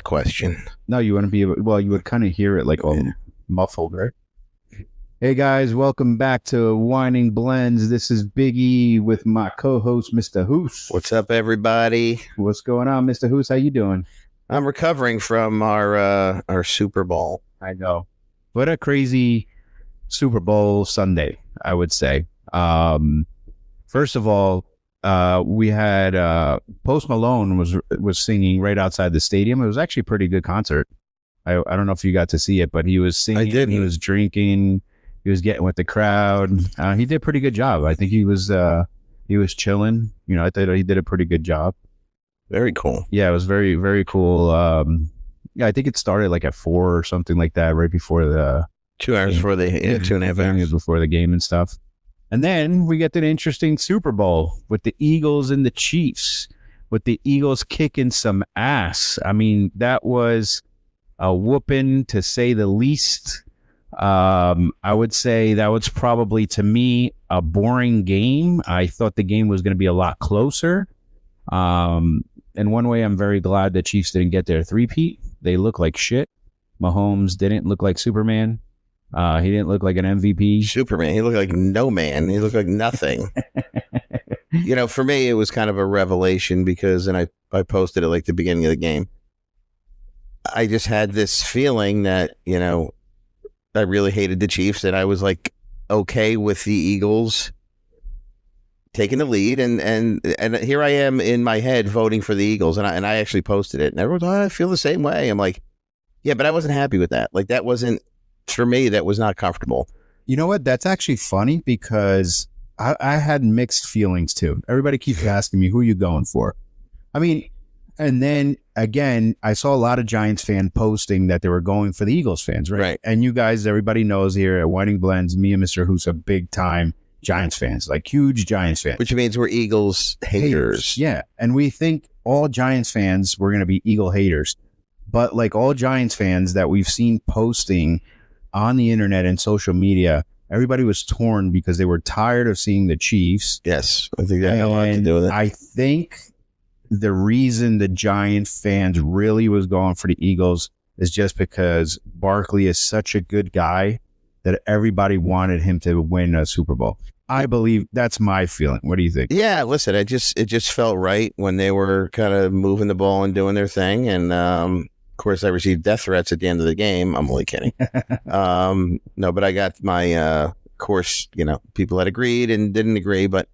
question. No, you want to be well. You would kind of hear it like all muffled, right? Hey guys, welcome back to Whining Blends. This is Big E with my co-host, Mr. Hoos. What's up, everybody? What's going on, Mr. Hoos? How you doing? I'm recovering from our Super Bowl. I know. What a crazy Super Bowl Sunday, I would say. First of all, we had Post Malone was singing right outside the stadium. It was actually a pretty good concert. I don't know if you got to see it, but he was singing. I did. He was drinking. He was getting with the crowd. He did a pretty good job. I think he was chilling. You know, I thought he did a pretty good job. Very cool. Yeah, it was very, very cool. Yeah, I think it started like at 4 or something like that, right before the 2 hours before the 2.5 hours before the game and stuff. And then we get to the interesting Super Bowl with the Eagles and the Chiefs, with the Eagles kicking some ass. I mean, that was a whooping, to say the least. I would say that was probably, to me, a boring game. I thought the game was going to be a lot closer. In one way, I'm very glad the Chiefs didn't get their three-peat. They look like shit. Mahomes didn't look like Superman. He didn't look like an MVP. Superman. He looked like no man. He looked like nothing. You know, for me, it was kind of a revelation because, and I posted it like the beginning of the game. I just had this feeling that, you know, I really hated the Chiefs, and I was like okay with the Eagles taking the lead, and here I am in my head voting for the Eagles, and I actually posted it, and everyone's like, I feel the same way. I'm like, yeah, but I wasn't happy with that. Like, that wasn't, for me, that was not comfortable. You know what? That's actually funny because I had mixed feelings too. Everybody keeps asking me, who are you going for? I mean, and then again, I saw a lot of Giants fan posting that they were going for the Eagles fans, right? Right. And you guys, everybody knows here at Whining Blends, me and Mr. Hoos are big time Giants fans, like huge Giants fans. Which means we're Eagles haters. Yeah. And we think all Giants fans were going to be Eagle haters. But like all Giants fans that we've seen posting on the internet and social media, everybody was torn because they were tired of seeing the Chiefs. Yes. I think that had a lot to do with it. I think the reason the Giant fans really was going for the Eagles is just because Barkley is such a good guy that everybody wanted him to win a Super Bowl. I believe that's my feeling. What do you think? Yeah, listen, it just felt right when they were kind of moving the ball and doing their thing. And of course, I received death threats at the end of the game. I'm only kidding. No, but I got my, of course, you know, people had agreed and didn't agree, but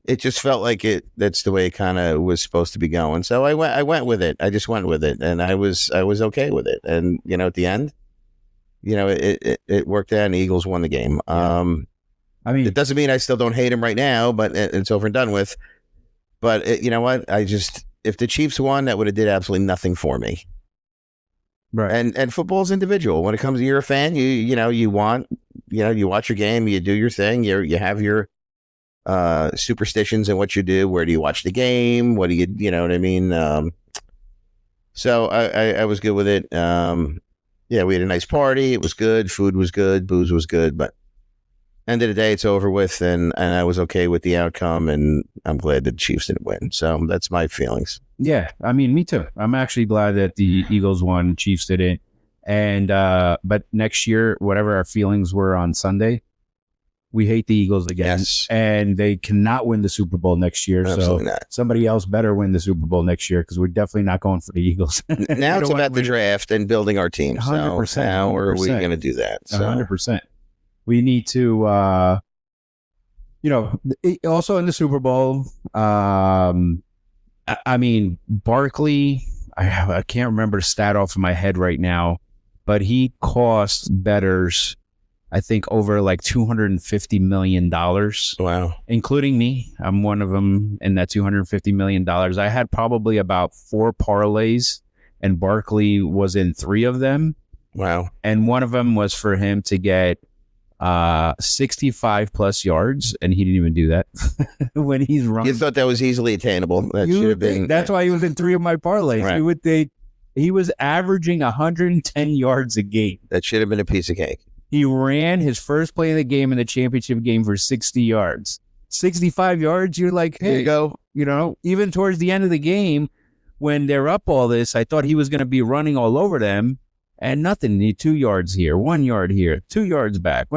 it just felt like that's the way it kind of was supposed to be going. So I went with it. I just went with it, and I was okay with it. And, you know, at the end, you know, it worked out and the Eagles won the game. I mean, it doesn't mean I still don't hate him right now, but it's over and done with. But you know what? If the Chiefs won, that would have did absolutely nothing for me. Right. And football's individual. When it comes to, you're a fan, you watch your game, you do your thing, you have your superstitions and what you do. Where do you watch the game? What do you know what I mean? So I was good with it. Yeah, we had a nice party. It was good. Food was good. Booze was good. But end of the day, it's over with, and I was okay with the outcome, and I'm glad that the Chiefs didn't win. So that's my feelings. Yeah, I mean, me too. I'm actually glad that the Eagles won, Chiefs didn't. And but next year, whatever our feelings were on Sunday, we hate the Eagles again. Yes. And they cannot win the Super Bowl next year. Absolutely so not. Somebody else better win the Super Bowl next year, because we're definitely not going for the Eagles. Now it's about the draft and building our team. 100%. So how are we going to do that? So. 100%. We need to, also in the Super Bowl, I mean, Barkley, I can't remember the stat off of my head right now, but he cost bettors, I think, over like $250 million. Wow. Including me. I'm one of them in that $250 million. I had probably about 4 parlays, and Barkley was in 3 of them. Wow. And one of them was for him to get 65 plus yards, and he didn't even do that when he's running. You thought that was easily attainable. That should have been. That's why he was in 3 of my parlays. Right. You would think he was averaging 110 yards a game. That should have been a piece of cake. He ran his first play of the game in the championship game for 60 yards. 65 yards, you're like, hey, There you go. You know, even towards the end of the game, when they're up all this, I thought he was going to be running all over them, and nothing. 2 yards here, 1 yard here, 2 yards back.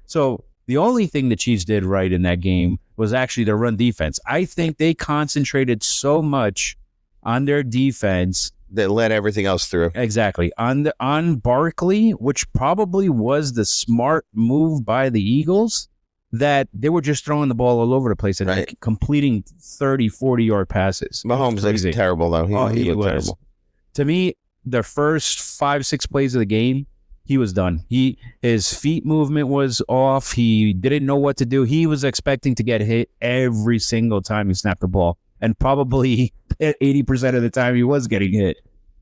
So the only thing the Chiefs did right in that game was actually their run defense. I think they concentrated so much on their defense that let everything else through. Exactly. On Barkley, which probably was the smart move by the Eagles, that they were just throwing the ball all over the place and right. completing 30, 40-yard passes. Mahomes looked terrible, though. He looked terrible. To me, the first 5-6 plays of the game, he was done. His feet movement was off. He didn't know what to do. He was expecting to get hit every single time he snapped the ball. And probably 80% of the time he was getting hit.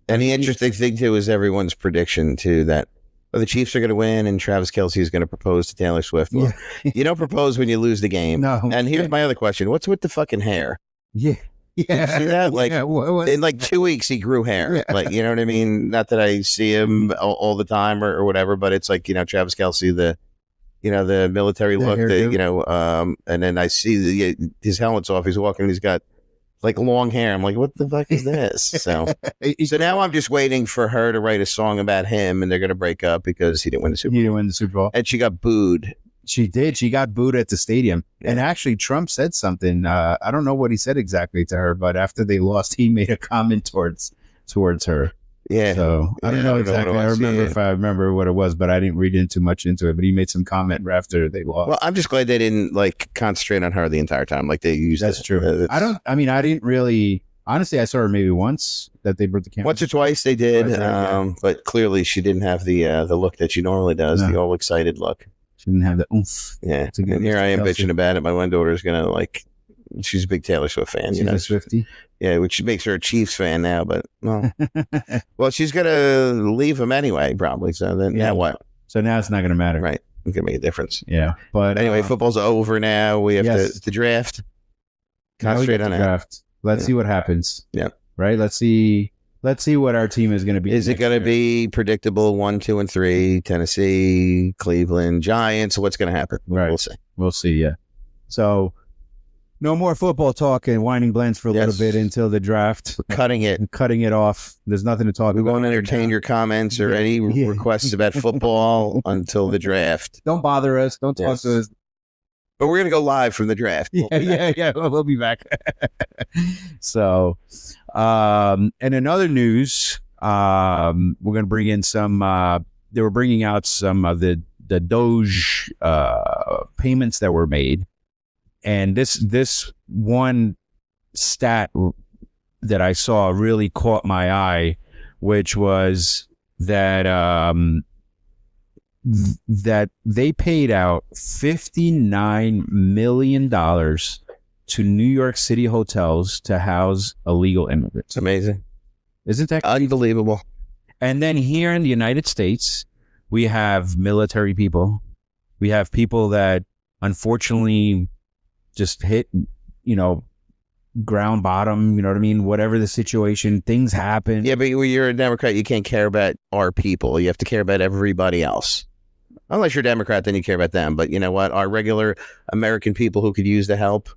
And the interesting thing, too, is everyone's prediction, too, that the Chiefs are going to win and Travis Kelce is going to propose to Taylor Swift. Well, you don't propose when you lose the game. No. And here's my other question. What's with the fucking hair? Yeah. Yeah. See that? Like, in like 2 weeks, he grew hair. Yeah. Like, you know what I mean? Not that I see him all the time or whatever, but it's like, Travis Kelce, the military look, and then I see his helmet's off. He's walking, he's got like long hair. I'm like, what the fuck is this? So now I'm just waiting for her to write a song about him, and they're going to break up because he didn't win the Super Bowl. He didn't win the Super Bowl. And she got booed. She did. She got booed at the stadium. Yeah. And actually, Trump said something. I don't know what he said exactly to her, but after they lost, he made a comment towards her. Yeah. So I don't know exactly. I remember if I remember what it was, but I didn't read too much into it. But he made some comment after they lost. Well, I'm just glad they didn't like concentrate on her the entire time, like they used. That's true. I didn't really. Honestly, I saw her maybe once that they brought the camera. Once or twice they did, but clearly she didn't have the look that she normally does, the all excited look. She didn't have the oomph. Yeah. And here I am bitching about it. My one daughter's gonna she's a big Taylor Swift fan. She's a Swiftie. Yeah, which makes her a Chiefs fan now, but well, she's gonna leave him anyway, probably. So then, what? So now it's not gonna matter, right? It's gonna make a difference. Yeah, but anyway, football's over now. We have the draft. Concentrate on the draft. Let's see what happens. Yeah, right. Let's see what our team is going to be. Is it going to be predictable 1, 2, and 3? Tennessee, Cleveland, Giants. What's going to happen? Right. We'll see. We'll see. Yeah. So. No more football talk and whining blends for a little bit until the draft. We're cutting it off. There's nothing to talk about. We won't entertain your comments or any requests about football until the draft. Don't bother us. Don't talk to us. But we're going to go live from the draft. We'll be back. So, and in other news, we're going to bring in some, they were bringing out some of the Doge payments that were made. And this one stat that I saw really caught my eye, which was that that they paid out $59 million to New York City hotels to house illegal immigrants. Amazing. Isn't that unbelievable? And then here in the United States, we have military people. We have people that unfortunately just hit, ground bottom, you know what I mean? Whatever the situation, things happen. Yeah, but when you're a Democrat, you can't care about our people. You have to care about everybody else. Unless you're a Democrat, then you care about them. But you know what? Our regular American people who could use the help,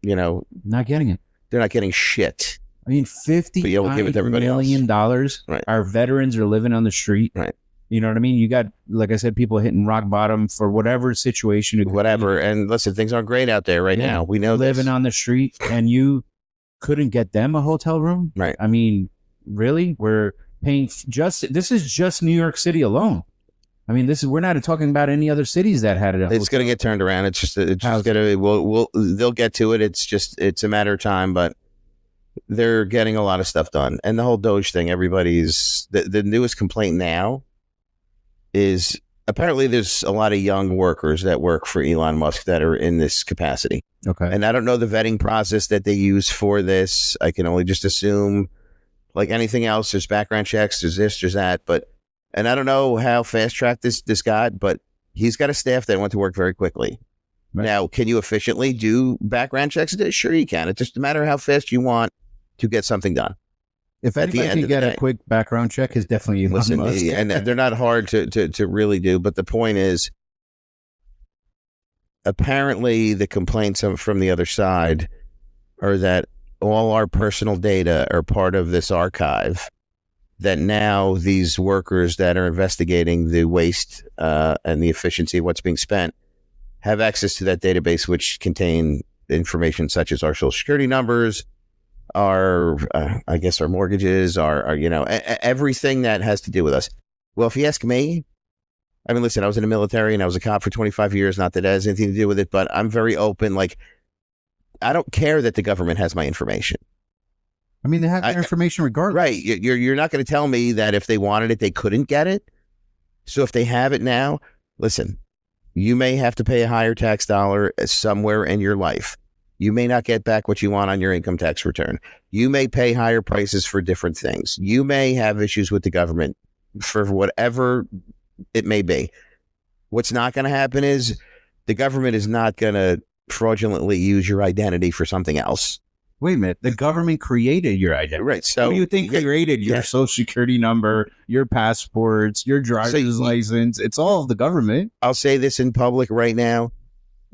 not getting it. They're not getting shit. I mean, $50 million. Right. Our veterans are living on the street. Right. You know what I mean? You got, like I said, people hitting rock bottom for whatever situation. Whatever. And listen, things aren't great out there now. We know living on the street, and you couldn't get them a hotel room. Right. I mean, really? We're paying this is just New York City alone. I mean, we're not talking about any other cities that had it. It's going to get turned around. It's just going to, they'll get to it. It's a matter of time, but they're getting a lot of stuff done. And the whole Doge thing, the newest complaint now is apparently there's a lot of young workers that work for Elon Musk that are in this capacity. Okay. And I don't know the vetting process that they use for this. I can only just assume, like anything else, there's background checks, there's this, there's that. And I don't know how fast tracked this got, but he's got a staff that went to work very quickly. Right. Now, can you efficiently do background checks? Sure you can. It's just a matter of how fast you want to get something done. If anybody can get a quick background check, is definitely Elon Musk. And they're not hard to really do. But the point is, apparently the complaints from the other side are that all our personal data are part of this archive, that now these workers that are investigating the waste and the efficiency of what's being spent have access to that database, which contain information such as our social security numbers, our, I guess, our mortgages, our everything that has to do with us. Well, if you ask me, I mean, listen, I was in the military and I was a cop for 25 years. Not that it has anything to do with it, but I'm very open. Like, I don't care that the government has my information. I mean, they have their information regardless. Right. You're not going to tell me that if they wanted it, they couldn't get it. So if they have it now, listen, you may have to pay a higher tax dollar somewhere in your life. You may not get back what you want on your income tax return. You may pay higher prices for different things. You may have issues with the government for whatever it may be. What's not going to happen is the government is not going to fraudulently use your identity for something else. Wait a minute. The government created your identity. Right. So what do you think created your social security number, your passports, your driver's license? It's all of the government. I'll say this in public right now.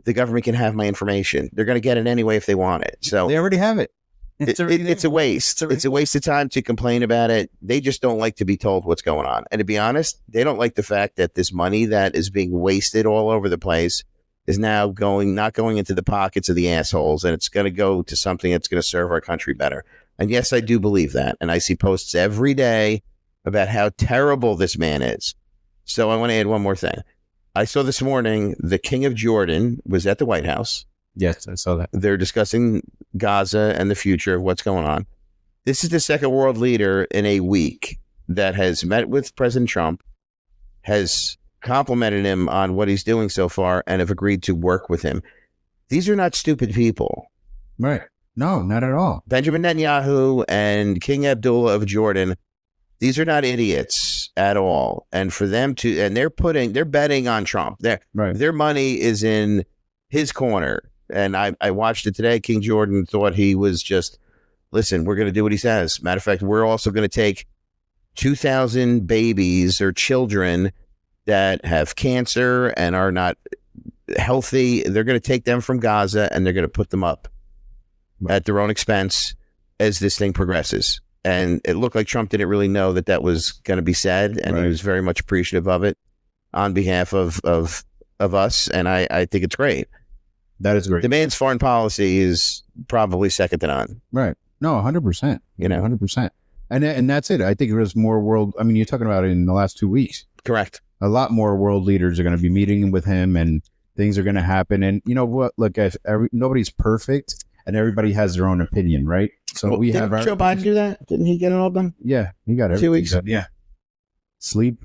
The government can have my information. They're going to get it anyway if they want it. So they already have it. It's a waste. It's a waste of time to complain about it. They just don't like to be told what's going on. And to be honest, they don't like the fact that this money that is being wasted all over the place is now not going into the pockets of the assholes, and it's going to go to something that's going to serve our country better. And yes, I do believe that. And I see posts every day about how terrible this man is. So I want to add one more thing. I saw this morning the King of Jordan was at the White House. Yes, I saw that. They're discussing Gaza and the future of what's going on. This is the second world leader in a week that has met with President Trump, has complimented him on what he's doing so far, and have agreed to work with him. These are not stupid people. Right. No, not at all. Benjamin Netanyahu and King Abdullah of Jordan, these are not idiots at all. And for them to, and they're betting on Trump. Their money is in his corner. And I watched it today. King Jordan thought he was just, listen, we're going to do what he says. Matter of fact, we're also going to take 2,000 babies or children that have cancer and are not healthy. They're going to take them from Gaza and they're going to put them up at their own expense as this thing progresses. And it looked like Trump didn't really know that was going to be said, and he was very much appreciative of it on behalf of us. And I think it's great. That is great. The man's foreign policy is probably second to none. Right. No, 100%. 100%. And that's it. I think there's more world. I mean, you're talking about it in the last 2 weeks. Correct. A lot more world leaders are going to be meeting with him, and things are going to happen. And you know what? Look, nobody's perfect, and everybody has their own opinion, right? So we have Joe Biden do that? Didn't he get it all done? Yeah, he got it. 2 weeks. Yeah. Sleep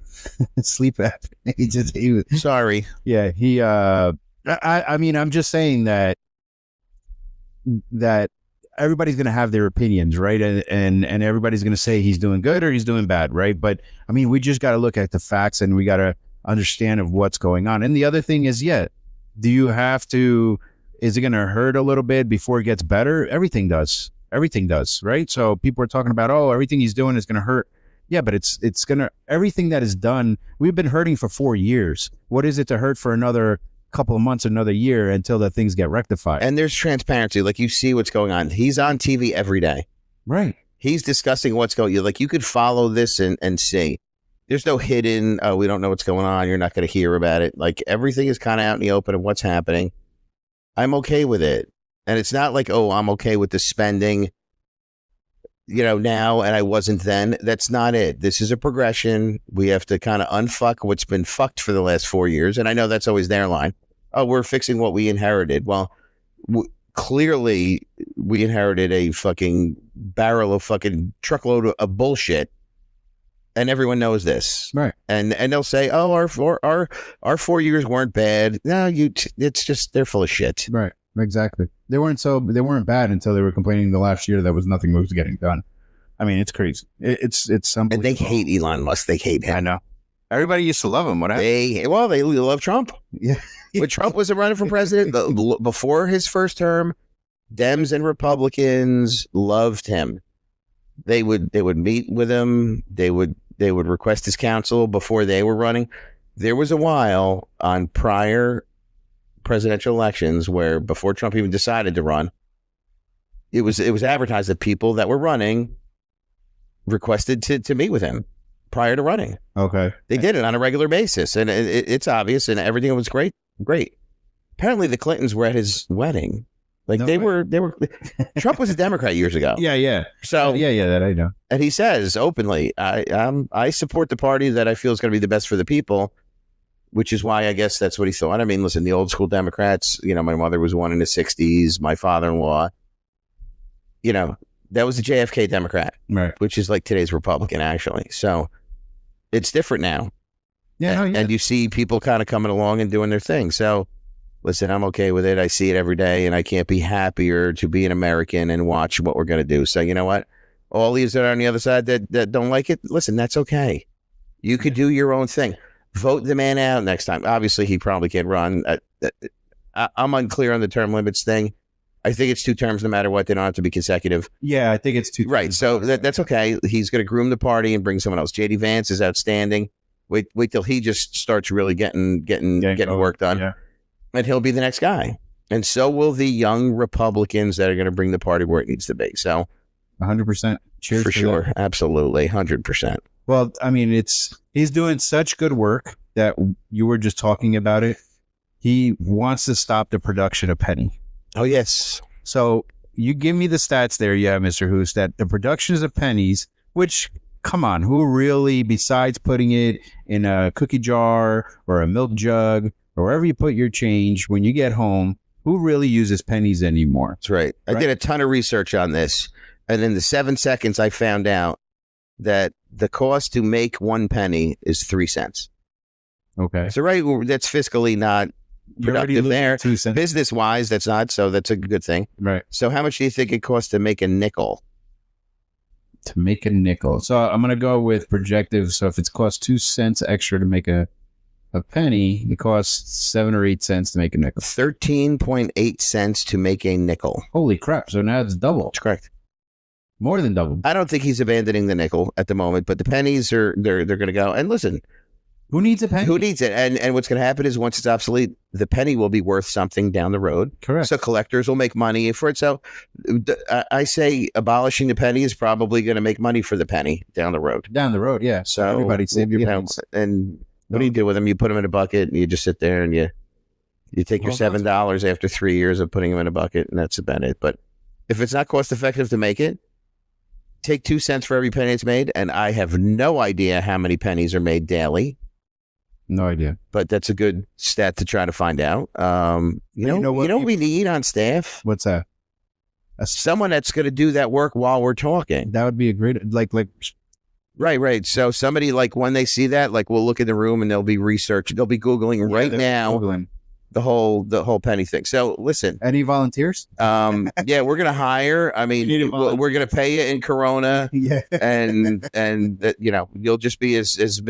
apnea. Sorry. Yeah, I mean, I'm just saying that everybody's going to have their opinions, right? And everybody's going to say he's doing good or he's doing bad, right? But I mean, we just got to look at the facts, and we got to understand of what's going on. And the other thing is, do you have to, is it going to hurt a little bit before it gets better? Everything does, right? So people are talking about, everything he's doing is going to hurt. Yeah, but it's going to, everything that is done, we've been hurting for 4 years. What is it to hurt for another couple of months, another year, until the things get rectified? And there's transparency. Like, you see what's going on. He's on TV every day. Right. He's discussing what's going on. Like, you could follow this and see. There's no hidden, we don't know what's going on, you're not going to hear about it. Like, everything is kind of out in the open of what's happening. I'm okay with it. And it's not like, I'm okay with the spending, now, and I wasn't then. That's not it. This is a progression. We have to kind of unfuck what's been fucked for the last 4 years. And I know that's always their line. We're fixing what we inherited. Well, clearly we inherited a fucking barrel of fucking truckload of bullshit. And everyone knows this. Right. And they'll say, our 4 years weren't bad. No, it's just, they're full of shit. Right. Exactly. They weren't bad until they were complaining the last year that nothing was getting done. I mean, it's crazy. It's something. And they hate Elon Musk. They hate him. I know. Everybody used to love him. What happened? They love Trump. Yeah. When Trump was running for president, before his first term, Dems and Republicans loved him. They would meet with him. They would request his counsel before they were running. There was a while on prior presidential elections where, before Trump even decided to run, it was advertised that people that were running requested to meet with him prior to running. Okay. They did it on a regular basis, and it's obvious, and everything was great. Apparently the Clintons were at his wedding. Like they were Trump was a Democrat years ago. Yeah. So yeah, that I know. And he says openly, I support the party that I feel is going to be the best for the people, which is why I guess that's what he thought. I mean, listen, the old school Democrats, you know, my mother was one in the 60s, my father-in-law, you know, that was a JFK Democrat, right? Which is like today's Republican, actually. So it's different now. Yeah, and you see people kind of coming along and doing their thing. So listen, I'm okay with it. I see it every day, and I can't be happier to be an American and watch what we're going to do. So you know what? All these that are on the other side that don't like it, listen, that's okay. You could do your own thing. Vote the man out next time. Obviously, he probably can't run. I'm unclear on the term limits thing. I think it's 2 terms no matter what. They don't have to be consecutive. Yeah, I think it's 2 terms. Right. So that's okay. He's going to groom the party and bring someone else. J.D. Vance is outstanding. Wait till he just starts really getting work done. Yeah. And he'll be the next guy. And so will the young Republicans that are going to bring the party where it needs to be. So 100%. Cheers for sure. That. Absolutely. 100%. Well, I mean, he's doing such good work that you were just talking about it. He wants to stop the production of penny. Oh, yes. So you give me the stats there, Mr. Hoos, that the productions of pennies, which, come on, who really, besides putting it in a cookie jar or a milk jug, or wherever you put your change when you get home, who really uses pennies anymore? That's right. I did a ton of research on this, and in the 7 seconds I found out that the cost to make 1 penny is 3 cents. Okay. So that's fiscally not productive there. 2 cents. Business wise, that's not, so that's a good thing. Right. So how much do you think it costs to make a nickel? To make a nickel. So I'm going to go with projective. So if it's cost 2 cents extra to make a penny, it costs 7 or 8 cents to make a nickel. 13.8 cents to make a nickel. Holy crap. So now it's double. That's correct. More than double. I don't think he's abandoning the nickel at the moment, but the pennies they're going to go. And listen, who needs a penny? Who needs it? And what's going to happen is once it's obsolete, the penny will be worth something down the road. Correct. So collectors will make money for it. So I say abolishing the penny is probably going to make money for the penny down the road. Down the road, yeah. So everybody save your pennies. And what do you do with them? You put them in a bucket and you just sit there and you take your $7 after 3 years of putting them in a bucket, and that's about it. But if it's not cost effective to make it, take 2 cents for every penny it's made. And I have no idea how many pennies are made daily. No idea. But that's a good stat to try to find out. You know what we need on staff? What's that? Someone that's going to do that work while we're talking. That would be a great, Right. So somebody, like, when they see that, like, we'll look in the room and they'll be researching. They'll be Googling the whole penny thing. So listen. Any volunteers? Yeah, we're going to hire. I mean, we're going to pay you in Corona. Yeah. And you'll just be as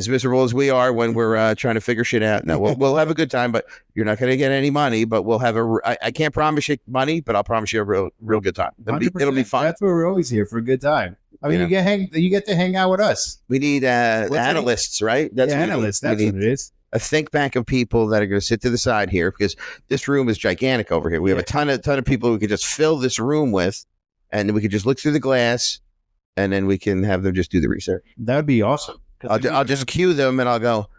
miserable as we are when we're trying to figure shit out. No, we'll have a good time, but you're not going to get any money. But we'll have I can't promise you money, but I'll promise you a real good time. It'll be fun. That's why we're always here, for a good time. I mean, you get to hang out with us. We need analysts, right? That's analysts. That's what it is. A think bank of people that are going to sit to the side here, because this room is gigantic over here. We have a ton of people we could just fill this room with, and we could just look through the glass, and then we can have them just do the research. That would be awesome. I'll just cue them and I'll go,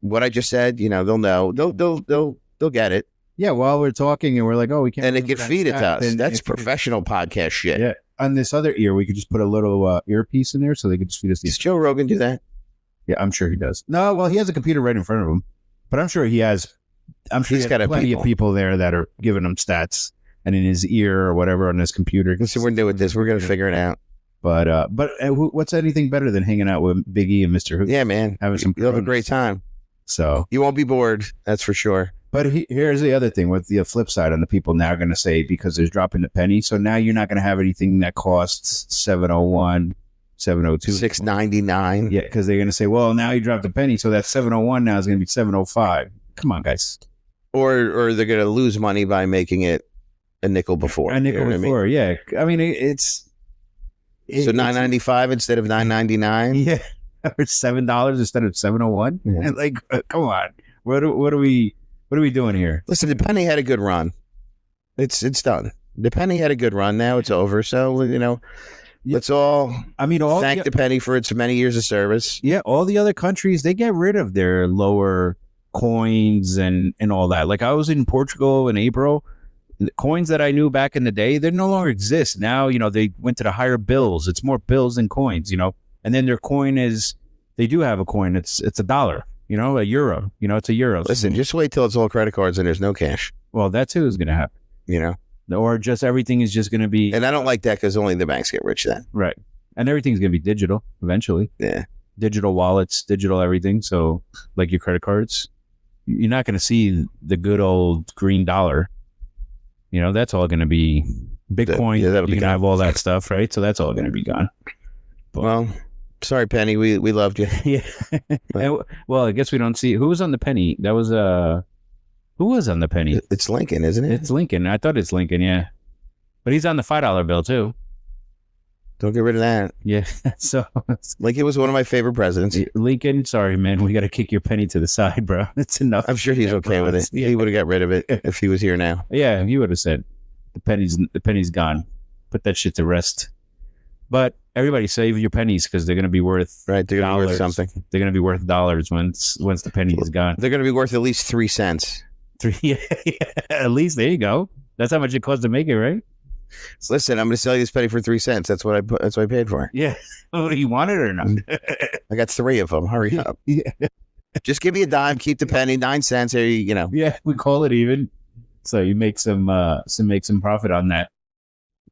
what I just said, they'll know, they'll get it. Yeah. While we're talking and we're like, oh, we can't. And they can feed it to us. That's professional podcast shit. Yeah. On this other ear, we could just put a little earpiece in there so they could just feed us. Does Joe Rogan do that? Yeah, I'm sure he does. No, well, he has a computer right in front of him, but I'm sure he has. I'm sure he's got plenty of people there that are giving him stats and in his ear or whatever on his computer. So we're doing this. We're going to figure it out. But what's anything better than hanging out with Big E and Mr. Hoop? Yeah, man. You'll have a great time. So you won't be bored. That's for sure. But here's the other thing with the flip side on the people now going to say, because there's dropping the penny. So now you're not going to have anything that costs $7.01, $7.02, $6.99. Yeah, because they're going to say, well, now you dropped the penny, so that $7.01 now is going to be $7.05. Come on, guys. Or they're going to lose money by making it a nickel before. A nickel before, yeah. I mean, it's so $9.95 instead of $9.99. Yeah, or $7 instead of $7.01. Yeah. Like, come on, what are we doing here? Listen, the penny had a good run. It's done. The penny had a good run. Now it's over. So, let's all thank the penny for its many years of service. Yeah, all the other countries, they get rid of their lower coins and all that. Like I was in Portugal in April. The coins that I knew back in the day, they no longer exist. Now, they went to the higher bills. It's more bills than coins, And then their coin they do have a coin. It's $1, a euro. It's a euro. Listen, just wait till it's all credit cards and there's no cash. Well, that too is going to happen. Or just everything is just going to be. And I don't like that because only the banks get rich then. Right. And everything's going to be digital eventually. Yeah. Digital wallets, digital everything. So like your credit cards, you're not going to see the good old green dollar. That's all going to be Bitcoin. You can have all that stuff, right? So that's all going to be gone. But, well, sorry, Penny. We loved you. Yeah. Well, I guess we don't see who was on the penny. That was who was on the penny? It's Lincoln, isn't it? It's Lincoln. I thought it's Lincoln. Yeah, but he's on the $5 bill too. Don't get rid of that. Yeah. So Lincoln was one of my favorite presidents. Lincoln, sorry, man. We got to kick your penny to the side, bro. It's enough. I'm sure he's okay with it. Yeah. He would have got rid of it if he was here now. Yeah, he would have said, the penny's gone. Put that shit to rest. But everybody save your pennies because they're going to be worth They're going to be worth something. They're going to be worth dollars once the penny is gone. They're going to be worth at least 3 cents. Yeah, at least there you go. That's how much it costs to make it, right? Listen, I'm going to sell you this penny for 3 cents. That's what I paid for. Yeah. Oh, you want it or not? I got 3 of them. Hurry up. Yeah. Just give me a dime. Keep the penny. 9 cents. Here, Yeah, we call it even. So you make some profit on that.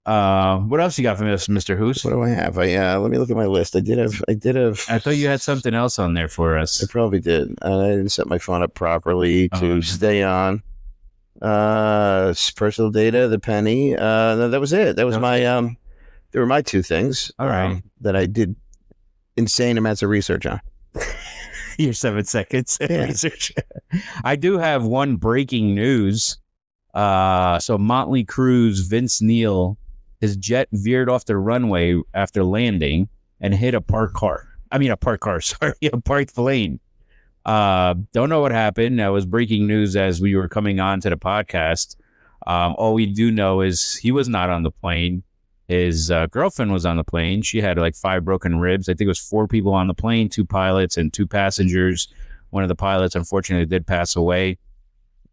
What else you got from us, Mr. Hoos? What do I have? Let me look at my list. I did have. I thought you had something else on there for us. I probably did. I didn't set my phone up properly to stay on. Personal data, the penny. No, that was it. That was my. There were my 2 things. All right. That I did insane amounts of research on. Your 7 seconds research. I do have one breaking news. So Motley Crue's Vince Neil, his jet veered off the runway after landing and hit a parked car. A parked plane. Don't know what happened. That was breaking news as we were coming on to the podcast. All we do know is he was not on the plane. His girlfriend was on the plane. She had like 5 broken ribs. I think it was 4 people on the plane, 2 pilots and 2 passengers. One of the pilots, unfortunately, did pass away.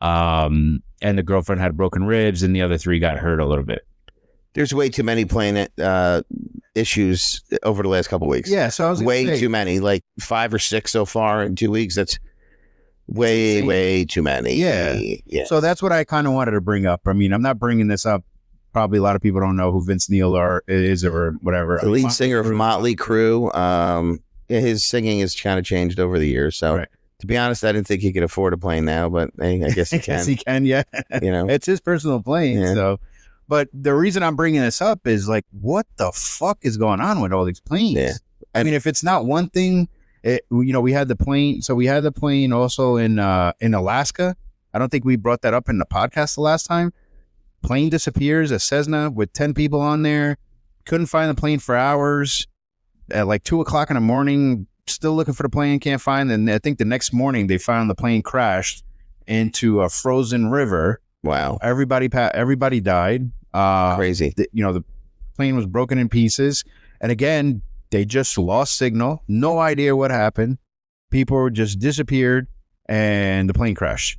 And the girlfriend had broken ribs, and the other 3 got hurt a little bit. There's way too many plane issues over the last couple of weeks. Yeah, so I was way too many, like 5 or 6 so far in 2 weeks. That's way too many. Yeah. So that's what I kind of wanted to bring up. I'm not bringing this up. Probably a lot of people don't know who Vince Neil is or whatever. The lead singer of Motley Crue. His singing has kind of changed over the years. So. Right. To be honest, I didn't think he could afford a plane now, but I guess he can. Yes, he can, yeah. It's his personal plane. Yeah. So, but the reason I'm bringing this up is like, what the fuck is going on with all these planes? Yeah. If it's not one thing, we had the plane. So we had the plane also in Alaska. I don't think we brought that up in the podcast the last time. Plane disappears, a Cessna with 10 people on there. Couldn't find the plane for hours. At like 2:00 in the morning. Still looking for the plane, can't find. And I think the next morning they found the plane crashed into a frozen river. Wow! Everybody died. Crazy. The plane was broken in pieces, and again they just lost signal. No idea what happened. People just disappeared, and the plane crashed.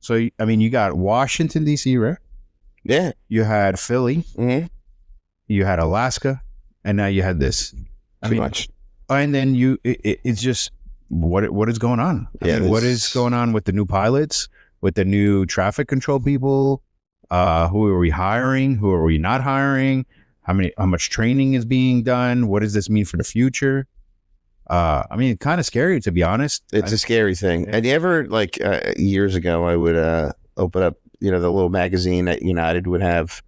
So you got Washington D.C., right? Yeah. You had Philly. Mm-hmm. You had Alaska, and now you had this. Too much. And then it's just what is going on? What is going on with the new pilots, with the new traffic control people? Who are we hiring? Who are we not hiring? How much training is being done? What does this mean for the future? It's kind of scary, to be honest. It's a scary thing. And you ever, years ago, I would open up, the little magazine that United would have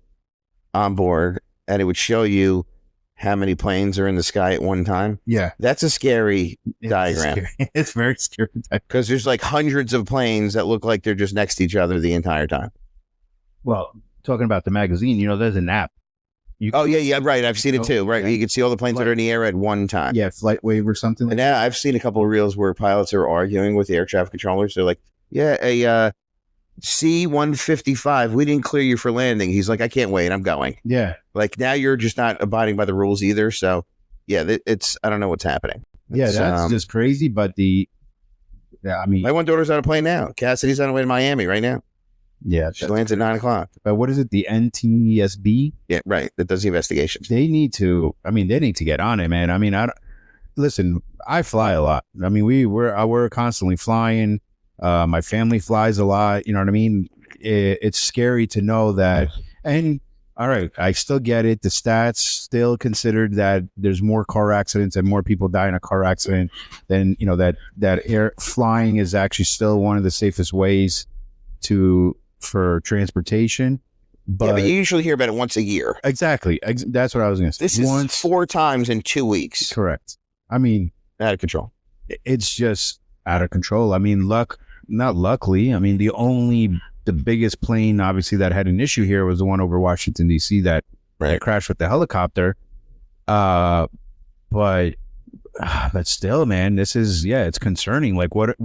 on board, and it would show you how many planes are in the sky at one time. Yeah. That's a scary diagram. It's very scary. Because there's like hundreds of planes that look like they're just next to each other the entire time. Well, talking about the magazine, there's an app. Yeah, right. I've seen it too. Right. Yeah. You can see all the planes that are in the air at one time. Yeah, Flight Wave or something like that. I've seen a couple of reels where pilots are arguing with the air traffic controllers. They're like, C-155, we didn't clear you for landing. He's like, I can't wait. I'm going. Yeah. Like, now you're just not abiding by the rules either. So, yeah, I don't know what's happening. Yeah, that's just crazy. But I mean, my one daughter's on a plane now. Cassidy's on the way to Miami right now. Yeah. She lands at 9:00. But what is it? The NTSB? Yeah, right. That does the investigations. They need to get on it, man. I mean, listen, I fly a lot. I mean, we're constantly flying. My family flies a lot. You know what I mean? It's scary to know that. And all right, I still get it. The stats still considered that there's more car accidents and more people die in a car accident than, that air flying is actually still one of the safest ways for transportation. But you usually hear about it once a year. Exactly. That's what I was going to say. This is 4 times in 2 weeks. Correct. I mean, out of control. It's just out of control. I mean, not luckily. I mean, the biggest plane, obviously, that had an issue here was the one over Washington, D.C. that crashed with the helicopter. But still, man, it's concerning. Like, what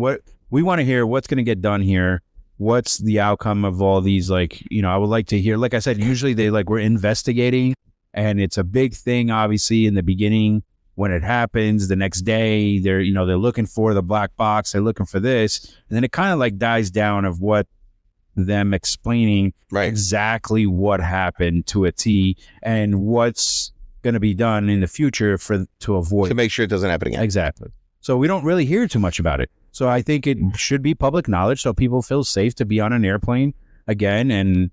we want to hear, what's going to get done here? What's the outcome of all these? Like, I would like to hear, like I said, usually we're investigating, and it's a big thing, obviously, in the beginning. When it happens, the next day, they're looking for the black box, they're looking for this, and then it kind of dies down of what them explaining exactly what happened to a T and what's going to be done in the future to avoid, to make sure it doesn't happen again. Exactly. So we don't really hear too much about it. So I think it should be public knowledge so people feel safe to be on an airplane again, and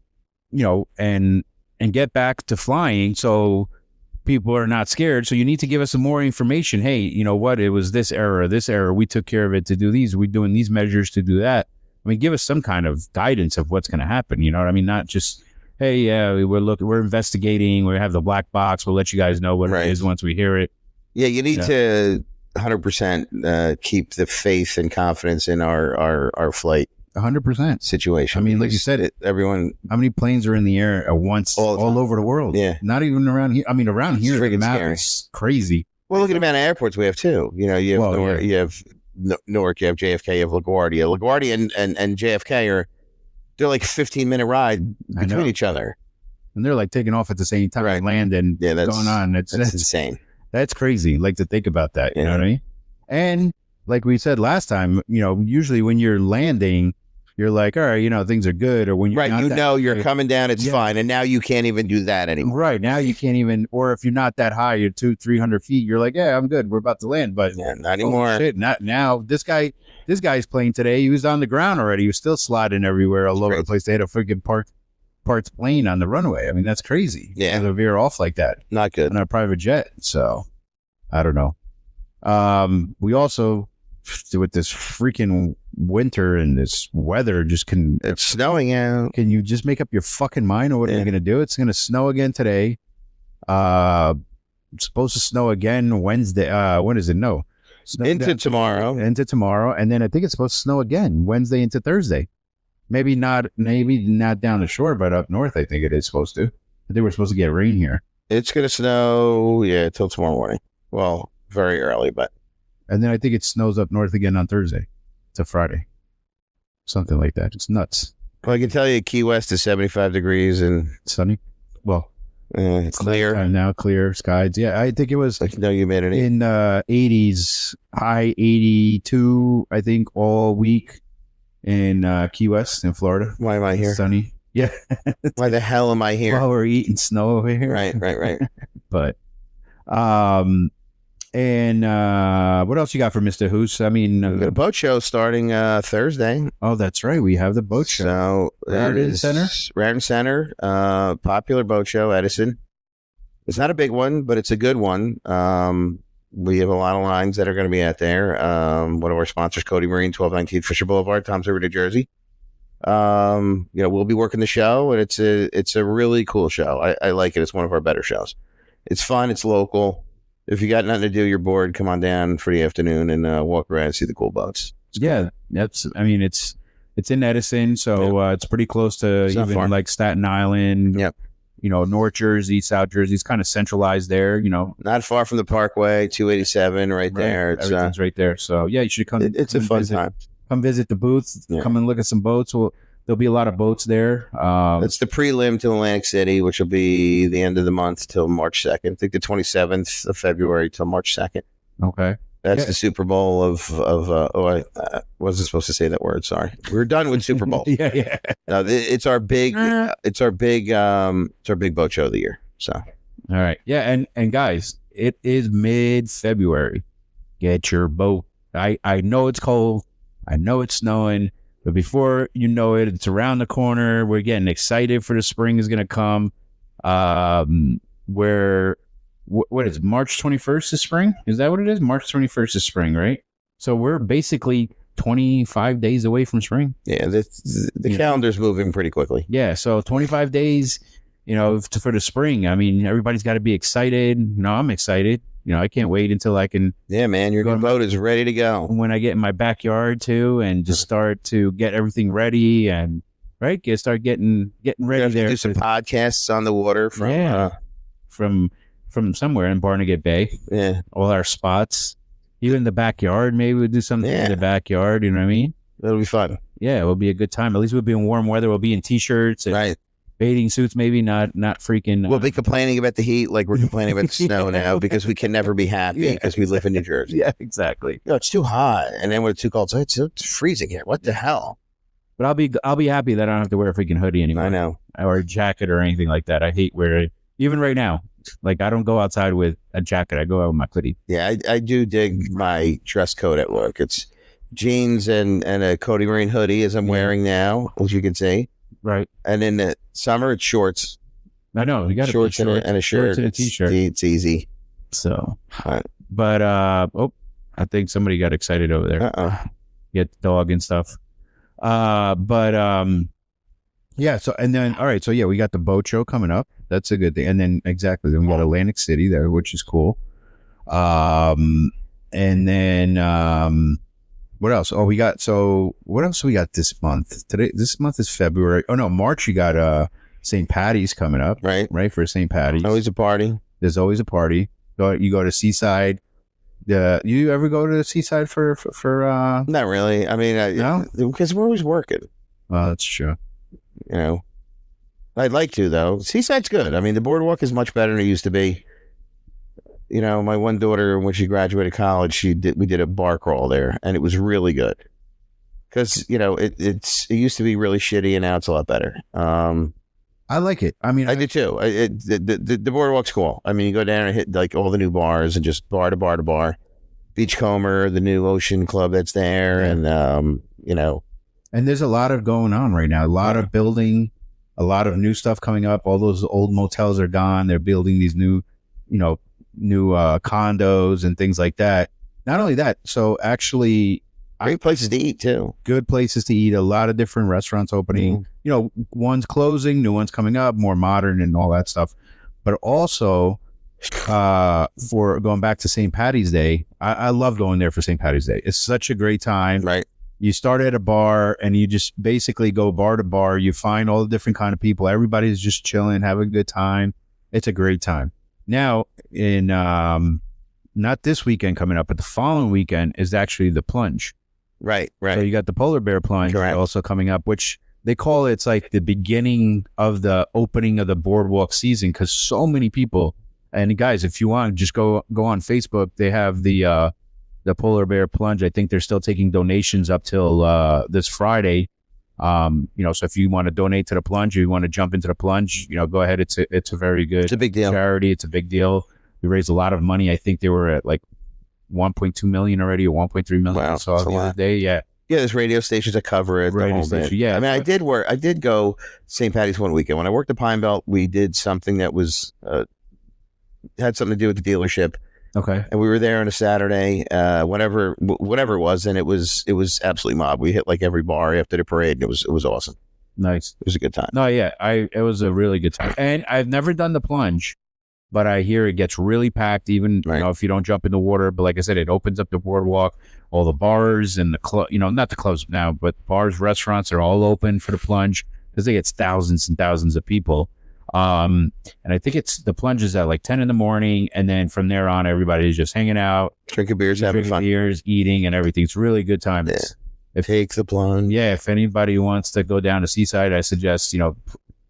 and get back to flying. So people are not scared. So you need to give us some more information. Hey, you know what? It was this error. We took care of it to do these. We're doing these measures to do that. I mean, give us some kind of guidance of what's going to happen. You know what I mean? Not just, hey, yeah, we're investigating. We have the black box. We'll let you guys know what it is once we hear it. Yeah, you need to 100% keep the faith and confidence in our flight. 100% situation. I mean, like you said, everyone. How many planes are in the air at once all over the world? Yeah, not even around here. I mean, around here, the map is crazy. Well, look at the amount of airports we have too. You have you have Newark, you have JFK, you have LaGuardia. LaGuardia and JFK they're like 15-minute ride between each other, and they're like taking off at the same time, land and that's going on. That's insane. That's crazy. Like to think about that. You know what I mean? And like we said last time, usually when you're landing, you're like, all right, things are good. Or when you're you're coming down, it's fine. And now you can't even do that anymore. Right. Now you can't even, or if you're not that high, you're 200-300 feet, you're like, yeah, I'm good. We're about to land. But not anymore. Shit, not now. This guy's plane today, he was on the ground already. He was still sliding everywhere all over the place. They had a freaking parts plane on the runway. I mean, that's crazy. Yeah. To veer off like that. Not good. On a private jet. So I don't know. We also, with this freaking winter and this weather, it's snowing out. Can you just make up your fucking mind or what are you going to do? It's going to snow again today. It's supposed to snow again Wednesday. When is it? No. Into tomorrow. And then I think it's supposed to snow again Wednesday into Thursday. Maybe not down the shore, but up north, I think it is supposed to. I think we're supposed to get rain here. It's going to snow, till tomorrow morning. Well, very early, but. And then I think it snows up north again on Thursday to Friday. Something like that. It's nuts. Well, I can tell you Key West is 75 degrees and sunny. Well, clear. Now clear skies. Yeah, I think it was you made it in 80s, high 82, I think, all week in Key West in Florida. Why am I here? Sunny. Yeah. Why the hell am I here? While we're eating snow over here. Right. But and what else you got for Mr. Hoos? I mean, the boat show starting Thursday. Oh, that's right. We have the boat show. So Raritan Center, popular boat show, Edison. It's not a big one, but it's a good one. We have a lot of lines that are going to be out there. One of our sponsors, Cody Marine, 1219 Fisher Boulevard, Toms River, New Jersey. We'll be working the show, and it's a really cool show. I like it. It's one of our better shows. It's fun. It's local. If you got nothing to do, you're bored, come on down for the afternoon and walk around and see the cool boats. It's in Edison, so it's pretty close to even like Staten Island. Yep. North Jersey, South Jersey. It's kind of centralized there, Not far from the Parkway, 287 right there. Everything's right there. So, yeah, you should come. It's a fun time. Come visit the booth. Yeah. Come and look at some boats. there'll be a lot of boats there. It's the prelim to Atlantic City, which will be the end of the month till March 2nd. I think the 27th of February till March 2nd. Okay. That's the Super Bowl I wasn't supposed to say that word. Sorry. We're done with Super Bowl. Yeah. No, it's our big boat show of the year. So, all right. Yeah. And guys, it is mid-February. Get your boat. I know it's cold. I know it's snowing, but before you know it, it's around the corner. We're getting excited for the spring is going to come. What is it, March 21st is spring? Is that what it is? March 21st is spring, right? So we're basically 25 days away from spring. Yeah, the calendar's moving pretty quickly. Yeah, so 25 days, for the spring. I mean, everybody's got to be excited. I'm excited. I can't wait until I can. Yeah, man, your boat is ready to go. When I get in my backyard too, and just start to get everything ready and start getting ready there. Do some podcasts on the water from somewhere in Barnegat Bay. Yeah, all our spots, even the backyard. Maybe we'll do something in the backyard. You know what I mean? That'll be fun. Yeah, it'll be a good time. At least we'll be in warm weather. We'll be in t-shirts and bathing suits. Maybe not freaking. We'll be complaining about the heat like we're complaining about the snow now because we can never be happy because we live in New Jersey. Yeah, exactly. It's too hot, and then when it's too cold, it's freezing here. What the hell? But I'll be happy that I don't have to wear a freaking hoodie anymore. I know, or a jacket or anything like that. I hate wearing even right now. Like I don't go outside with a jacket. I go out with my hoodie. Yeah, I do dig my dress code at work. It's jeans and a Cody Marine hoodie as I'm wearing now, as you can see. Right. And in the summer, it's shorts. I know. You got shorts and a shirt. Shorts and a t-shirt. It's easy. So, but I think somebody got excited over there. Get the dog and stuff. Yeah. So, and then, all right. So yeah, we got the boat show coming up. That's a good thing. And then then we got Atlantic City there, which is cool. And then, what else? Oh, what else we got this month? This month is February. Oh no, March. You got St. Patty's coming up, right for St. Patty's. Always a party. There's always a party. You go to Seaside. You ever go to the Seaside for? Not really. I mean, no, because we're always working. Well, that's true. I'd like to though. Seaside's good. I mean, the boardwalk is much better than it used to be. My one daughter, when she graduated college, we did a bar crawl there, and it was really good. Because it used to be really shitty, and now it's a lot better. I like it. I mean, I do too. The boardwalk's cool. I mean, you go down and hit like all the new bars, and just bar to bar to bar. Beachcomber, the new Ocean Club that's there, and And there's a lot of going on right now. A lot of building, a lot of new stuff coming up. All those old motels are gone. They're building these new condos and things like that. Not only that, so actually great places to eat too. Good places to eat. A lot of different restaurants opening. One's closing, new ones coming up, more modern and all that stuff. But also, for going back to St. Patty's Day, I love going there for St. Patty's Day. It's such a great time. Right. You start at a bar and you just basically go bar to bar. You find all the different kind of people. Everybody's just chilling, having a good time. It's a great time. Now, in not this weekend coming up, but the following weekend is actually the plunge. Right. So you got the polar bear plunge also coming up, which they call it's like the beginning of the opening of the boardwalk season because so many people. And guys, if you want, just go on Facebook. They have the polar bear plunge. I think they're still taking donations up till this Friday. So if you want to donate to the plunge, or you want to jump into the plunge, go ahead. It's a very good. It's a big deal. Charity. It's a big deal. We raised a lot of money. I think they were at like 1.2 million already, or 1.3 million. Wow, I saw the other day. Yeah. Yeah, there's radio stations that cover it. Radio station, yeah. I mean, I did go St. Patty's one weekend. When I worked at Pine Belt, we did something that was had something to do with the dealership. Okay. And we were there on a Saturday, whatever it was, and it was absolutely mob. We hit like every bar after the parade, and it was awesome. Nice. It was a good time. No, yeah, it was a really good time. And I've never done the plunge, but I hear it gets really packed, even if you don't jump in the water. But like I said, it opens up the boardwalk. All the bars and the club, not the clubs now, but bars, restaurants are all open for the plunge because they get thousands and thousands of people. And I think the plunge is at like 10 in the morning, and then from there on, everybody's just hanging out, drinking beers, having fun, beers, eating, and everything. It's a really good time. Yeah. Take the plunge. Yeah, if anybody wants to go down to Seaside, I suggest,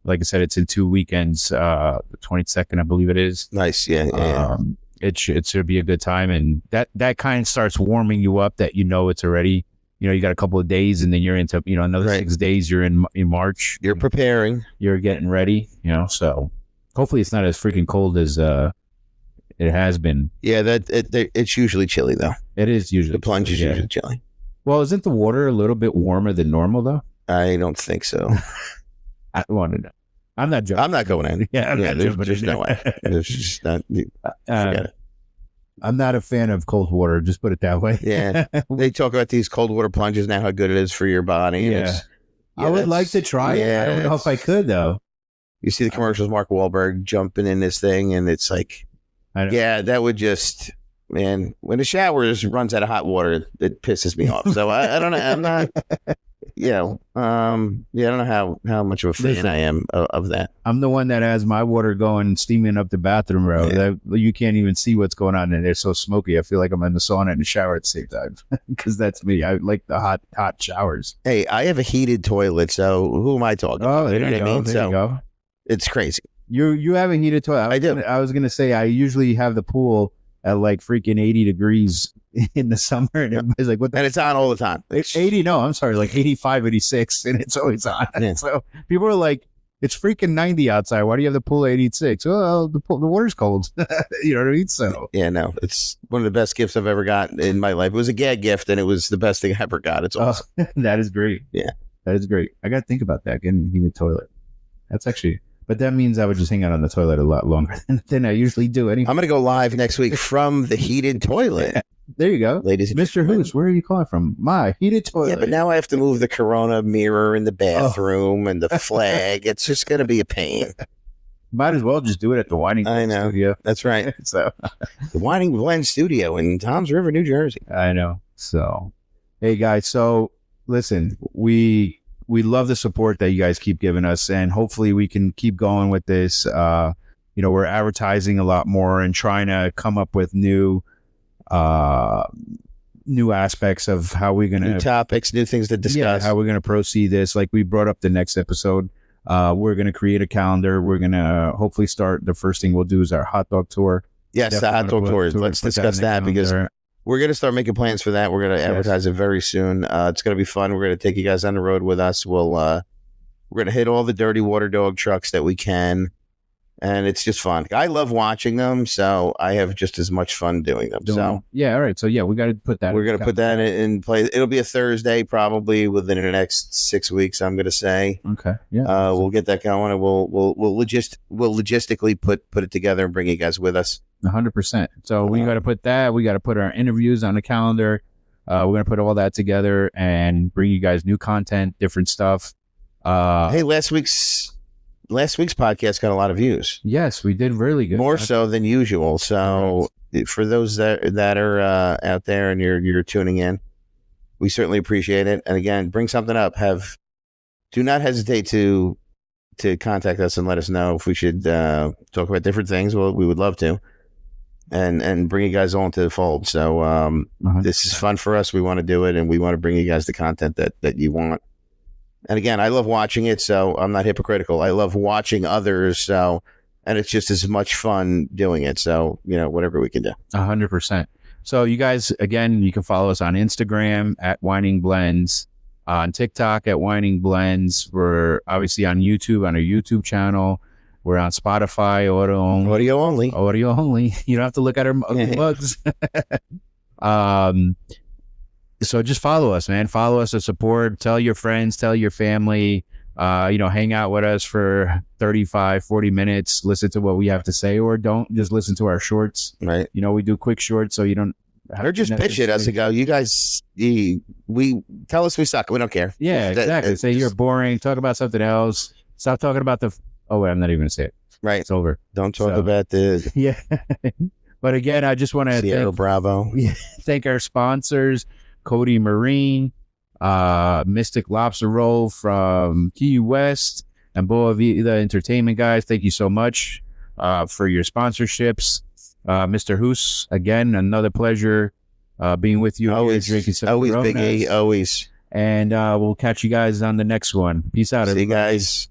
like I said, it's in 2 weekends, the 22nd, I believe it is. Nice. Yeah. It should be a good time. And that kind of starts warming you up that, it's already, you got a couple of days and then you're into, another 6 days, you're in March. You're preparing. You're getting ready, so hopefully it's not as freaking cold as it has been. Yeah, it's usually chilly, though. It is usually. The plunge is usually chilly. Well, isn't the water a little bit warmer than normal, though? I don't think so. I want to know. I'm not joking. I'm not going in. Yeah, there's no way. There's just not. Forget it. I'm not a fan of cold water. Just put it that way. Yeah, they talk about these cold water plunges now, how good it is for your body. Yeah, I would like to try it. I don't know if I could though. You see the commercials, Mark Wahlberg jumping in this thing, and it's like, that would just, man. When the shower runs out of hot water, it pisses me off. So I don't know. I'm not. I don't know how much of a fan I am of that. I'm the one that has my water going steaming up the bathroom, bro. Yeah. You can't even see what's going on in there. It's so smoky. I feel like I'm in the sauna and the shower at the same time because that's me. I like the hot showers. Hey, I have a heated toilet, so who am I talking about? There you go. There you go. It's crazy. You have a heated toilet. I do. I was gonna say I usually have the pool at like freaking 80 degrees in the summer, and everybody's like, "What?" And it's on all the time. It's 80. No, I'm sorry, like 85, 86, and it's always on. Yeah. So people are like, "It's freaking 90 outside. Why do you have the pool at 86?" Well, the water's cold. You know what I mean? So no, it's one of the best gifts I've ever gotten in my life. It was a gag gift, and it was the best thing I ever got. It's awesome. That is great. Yeah, that is great. I got to think about that. Getting a heated toilet. That's actually. But that means I would just hang out on the toilet a lot longer than I usually do. Anyway. I'm going to go live next week from the heated toilet. Yeah. There you go. Ladies and Mr. Hoos, where are you calling from? My heated toilet. Yeah, but now I have to move the Corona mirror in the bathroom and the flag. It's just going to be a pain. Might as well just do it at the Whining Blend Studio. That's right. So the Whining Blend Studio in Toms River, New Jersey. I know. So, hey, guys. So, listen, we love the support that you guys keep giving us, and hopefully we can keep going with this. We're advertising a lot more and trying to come up with new aspects of how we're going to... New topics, new things to discuss. Yeah, how we're going to proceed this. Like we brought up the next episode. We're going to create a calendar. We're going to hopefully start... The first thing we'll do is our hot dog tour. Yes, the hot dog tour. Let's discuss that because... We're going to start making plans for that. We're going to advertise it very soon. It's going to be fun. We're going to take you guys on the road with us. We're going to hit all the dirty water dog trucks that we can. And it's just fun. I love watching them, so I have just as much fun doing them. All right. So, we got to put that. We're going to put that in play. It'll be a Thursday, probably within the next 6 weeks. I'm going to say. Okay. Yeah. We'll get that going, and we'll logistically put it together and bring you guys with us. 100%. So we got to put that. We got to put our interviews on the calendar. We're going to put all that together and bring you guys new content, different stuff. Hey, last week's podcast got a lot of views. Yes, we did really good. More so than usual. So for those that are out there and you're tuning in, we certainly appreciate it. And again, bring something up. Do not hesitate to contact us and let us know if we should talk about different things. Well, we would love to. And bring you guys all into the fold. So this is fun for us. We want to do it, and we want to bring you guys the content that you want. And again, I love watching it, so I'm not hypocritical. I love watching others, and it's just as much fun doing it. So, whatever we can do. 100%. So you guys, again, you can follow us on Instagram at Whining Blends, on TikTok at Whining Blends. We're obviously on YouTube, on our YouTube channel. We're on Spotify, audio only. You don't have to look at our mugs. So just follow us, man. Follow us to support. Tell your friends, tell your family, hang out with us for 35, 40 minutes. Listen to what we have to say, or don't just listen to our shorts. Right. We do quick shorts so you don't. Or just pitch it as to go. You guys, we tell us we suck. We don't care. Yeah, exactly. Say you're boring. Talk about something else. Stop talking about the... Oh, wait, I'm not even going to say it. Right. It's over. Don't talk about the... Yeah. But again, I just want to Sierra Bravo. Thank our sponsors, Cody Marine, Mystic Lobster Roll from Key West, and Boa Vida Entertainment, guys. Thank you so much for your sponsorships. Mr. Hoos, again, another pleasure being with you. Always drinking some always Coronas. Big A, always. And we'll catch you guys on the next one. Peace out. See you everybody. guys.